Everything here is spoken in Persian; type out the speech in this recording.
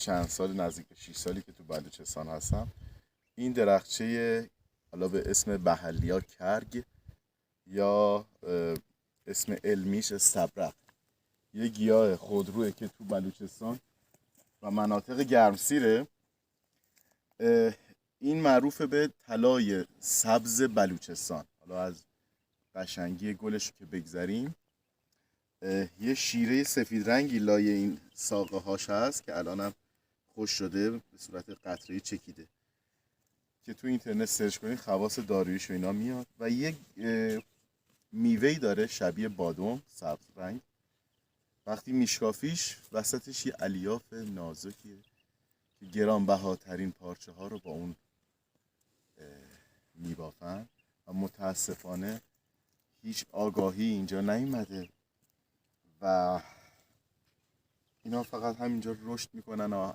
چند سال، نزدیک 6 سالی که تو بلوچستان هستم. این درخچه حالا به اسم بهلیا کرگ یا اسم علمیش استبرق، یه گیاه خودروه که تو بلوچستان و مناطق گرمسیره. این معروفه به طلای سبز بلوچستان. حالا از قشنگی گلش که بگذریم، یه شیره سفید رنگی لای این ساقه هاش هست که الانم خوش شده به صورت قطره چکیده که تو اینترنت سرچ کنید خواص داروییش و اینا میاد. و یک میوه‌ای داره شبیه بادام سبز رنگ. وقتی میشکافیش وسطش یه الیاف نازکیه که گرانبهاترین پارچه ها رو با اون میبافن و متاسفانه هیچ آگاهی اینجا نیومده و اینا فقط همینجا رشد میکنن و